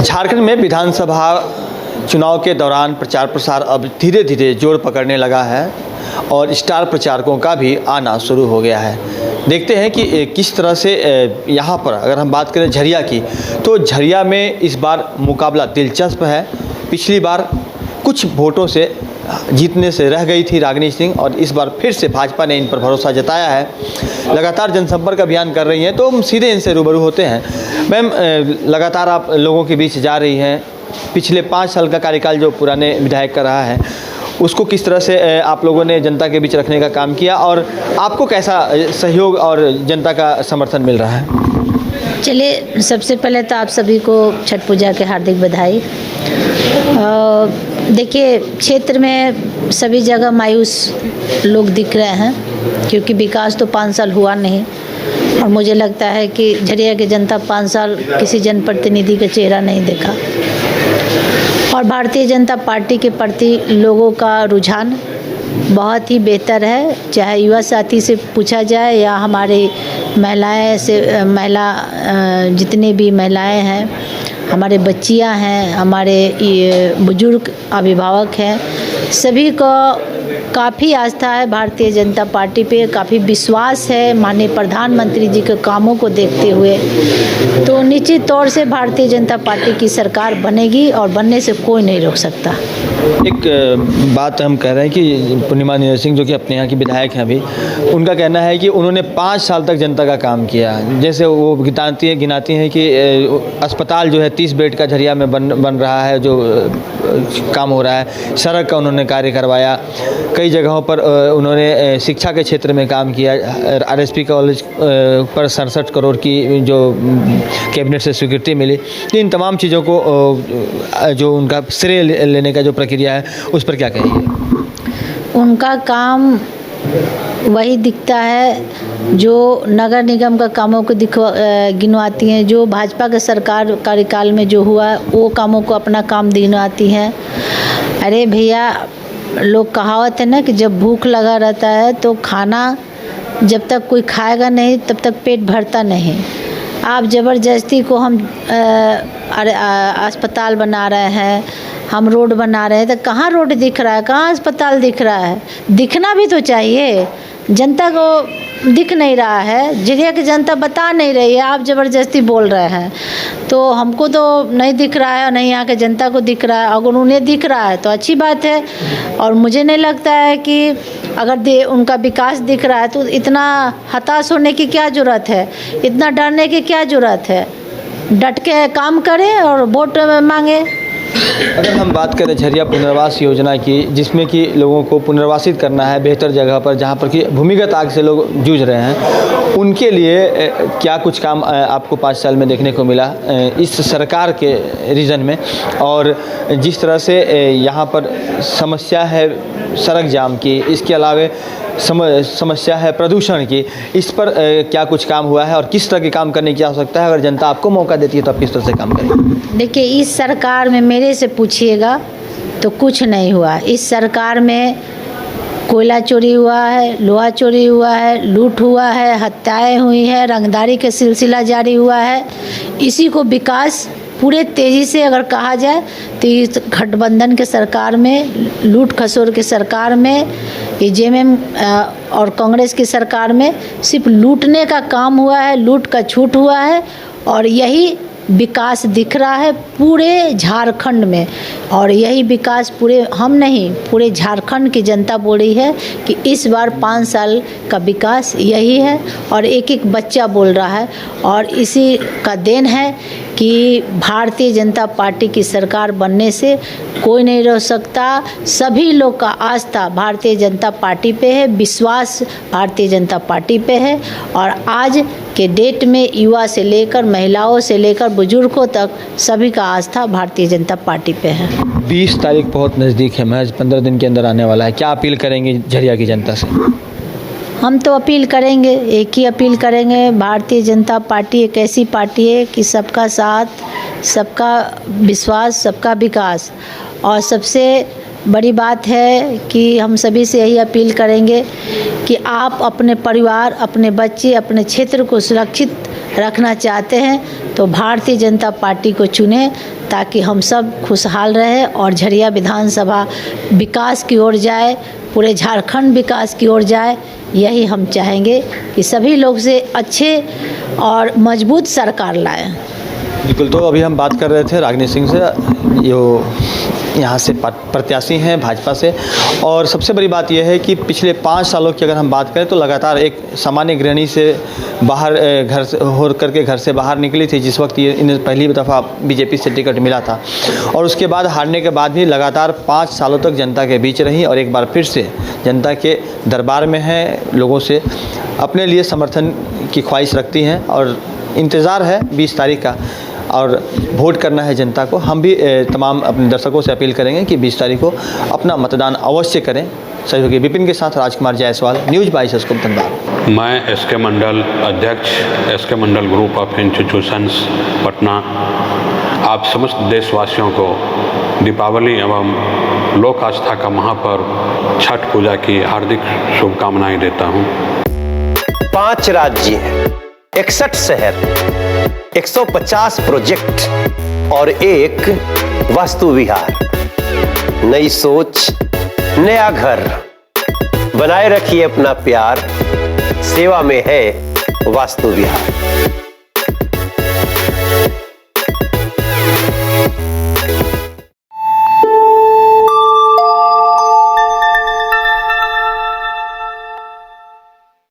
झारखंड में विधानसभा चुनाव के दौरान प्रचार प्रसार अब धीरे धीरे जोर पकड़ने लगा है और स्टार प्रचारकों का भी आना शुरू हो गया है। देखते हैं कि किस तरह से यहाँ पर अगर हम बात करें झरिया की, तो झरिया में इस बार मुकाबला दिलचस्प है। पिछली बार कुछ वोटों से जीतने से रह गई थी रागिनी सिंह और इस बार फिर से भाजपा ने इन पर भरोसा जताया है। लगातार जनसंपर्क अभियान कर रही हैं, तो हम सीधे इनसे रूबरू होते हैं। मैम, लगातार आप लोगों के बीच जा रही हैं। पिछले 5 साल का कार्यकाल जो पुराने विधायक का रहा है, उसको किस तरह से आप लोगों ने जनता के बीच रखने का काम किया और आपको कैसा सहयोग और जनता का समर्थन मिल रहा है? चलिए, सबसे पहले तो आप सभी को छठ पूजा के हार्दिक बधाई। देखिए, क्षेत्र में सभी जगह मायूस लोग दिख रहे हैं क्योंकि विकास तो 5 साल हुआ नहीं और मुझे लगता है कि झरिया की जनता 5 साल किसी जनप्रतिनिधि का चेहरा नहीं देखा। और भारतीय जनता पार्टी के प्रति लोगों का रुझान बहुत ही बेहतर है। चाहे युवा साथी से पूछा जाए या हमारे महिलाएं से, जितने भी महिलाएं हैं, हमारे बच्चियां हैं, हमारे बुजुर्ग अभिभावक हैं, सभी को काफ़ी आस्था है भारतीय जनता पार्टी पे, काफ़ी विश्वास है माननीय प्रधानमंत्री जी के कामों को देखते हुए। तो निश्चित तौर से भारतीय जनता पार्टी की सरकार बनेगी और बनने से कोई नहीं रोक सकता। एक बात हम कह रहे हैं कि पूर्णिमा नियर सिंह, जो कि अपने यहाँ की विधायक हैं अभी, उनका कहना है कि उन्होंने 5 साल तक जनता का काम किया। जैसे वो गिनाती हैं कि अस्पताल जो है 30 बेड का झरिया में बन रहा है, जो काम हो रहा है। सड़क का उन्होंने कार्य करवाया। कई जगहों पर उन्होंने शिक्षा के क्षेत्र में काम किया। आरएसपी कॉलेज पर 67 करोड़ की जो कैबिनेट से स्वीकृति मिली। इन तमाम चीज़ों को जो उनका श्रेय लेने का जो प्रक्रिया है, उस पर क्या कहेंगे? उनका काम वही दिखता है जो नगर निगम का कामों को गिनवाती हैं, जो भाजपा के सरकार कार्यकाल में जो हुआ वो कामों को अपना काम गिनवाती हैं। अरे भैया, लोग कहावत है ना कि जब भूख लगा रहता है तो खाना जब तक कोई खाएगा नहीं तब तक पेट भरता नहीं। आप ज़बरदस्ती को हम अस्पताल बना रहे हैं, हम रोड बना रहे हैं, तो कहाँ रोड दिख रहा है, कहाँ अस्पताल दिख रहा है? दिखना भी तो चाहिए। जनता को दिख नहीं रहा है, झरिया की जनता बता नहीं रही है, आप ज़बरदस्ती बोल रहे हैं। तो हमको तो नहीं दिख रहा है और नहीं यहाँ के जनता को दिख रहा है। अगर उन्हें दिख रहा है तो अच्छी बात है। और मुझे नहीं लगता है कि अगर उनका विकास दिख रहा है तो इतना हताश होने की क्या ज़रूरत है, इतना डरने की क्या ज़रूरत है। डट के काम करें और वोट मांगे। अगर हम बात करें झरिया पुनर्वास योजना की, जिसमें कि लोगों को पुनर्वासित करना है बेहतर जगह पर, जहां पर कि भूमिगत आग से लोग जूझ रहे हैं, उनके लिए क्या कुछ काम आपको 5 साल में देखने को मिला इस सरकार के रीजन में? और जिस तरह से यहाँ पर समस्या है सड़क जाम की, इसके अलावा समस्या है प्रदूषण की, इस पर क्या कुछ काम हुआ है और किस तरह के काम करने की आवश्यकता है? अगर जनता आपको मौका देती है तो आप किस तरह से काम करेंगे? देखिए, इस सरकार में मेरे से पूछिएगा तो कुछ नहीं हुआ। इस सरकार में कोयला चोरी हुआ है, लोहा चोरी हुआ है, लूट हुआ है, हत्याएं हुई है, रंगदारी का सिलसिला जारी हुआ है। इसी को विकास पूरे तेज़ी से अगर कहा जाए तो इस गठबंधन के सरकार में, लूट खसोर के सरकार में, जेएमएम और कांग्रेस की सरकार में सिर्फ लूटने का काम हुआ है, लूट का छूट हुआ है। और यही विकास दिख रहा है पूरे झारखंड में। और यही विकास हम नहीं, पूरे झारखंड की जनता बोल रही है कि इस बार 5 साल का विकास यही है। और एक एक बच्चा बोल रहा है और इसी का देन है कि भारतीय जनता पार्टी की सरकार बनने से कोई नहीं रोक सकता। सभी लोग का आस्था भारतीय जनता पार्टी पे है, विश्वास भारतीय जनता पार्टी पे है। और आज के डेट में युवा से लेकर महिलाओं से लेकर बुजुर्गों तक सभी का आस्था भारतीय जनता पार्टी पे है। 20 तारीख बहुत नज़दीक है, महज 15 दिन के अंदर आने वाला है। क्या अपील करेंगे झरिया की जनता से? हम तो अपील करेंगे, एक ही अपील करेंगे। भारतीय जनता पार्टी एक ऐसी पार्टी है कि सबका साथ, सबका विश्वास, सबका विकास। और सबसे बड़ी बात है कि हम सभी से यही अपील करेंगे कि आप अपने परिवार, अपने बच्चे, अपने क्षेत्र को सुरक्षित रखना चाहते हैं तो भारतीय जनता पार्टी को चुनें, ताकि हम सब खुशहाल रहे और झरिया विधानसभा विकास की ओर जाए, पूरे झारखंड विकास की ओर जाए। यही हम चाहेंगे कि सभी लोग से अच्छे और मजबूत सरकार लाएं। बिल्कुल, तो अभी हम बात कर रहे थे रागिनी सिंह से, जो यहाँ से प्रत्याशी हैं भाजपा से। और सबसे बड़ी बात यह है कि पिछले 5 सालों की अगर हम बात करें तो लगातार एक सामान्य गृहिणी से बाहर घर से हो करके घर से बाहर निकली थी, जिस वक्त ये इन्हें पहली दफ़ा बीजेपी से टिकट मिला था। और उसके बाद हारने के बाद भी लगातार 5 सालों तक जनता के बीच रही और एक बार फिर से जनता के दरबार में हैं, लोगों से अपने लिए समर्थन की ख्वाहिश रखती हैं और इंतज़ार है 20 तारीख का और वोट करना है जनता को। हम भी तमाम अपने दर्शकों से अपील करेंगे कि 20 तारीख को अपना मतदान अवश्य करें। सहयोगी विपिन के साथ राजकुमार जायसवाल, न्यूज़ 22 धनबाद। मैं एसके मंडल, अध्यक्ष SK Mandal group of institutions Patna, आप समस्त देशवासियों को दीपावली एवं लोक आस्था का महापर्व छठ पूजा की हार्दिक शुभकामनाएं देता हूं। 5 राज्य, 61 शहर, 150 प्रोजेक्ट और एक वास्तु विहार। नई सोच, नया घर, बनाए रखिए अपना प्यार, सेवा में है वास्तु विहार।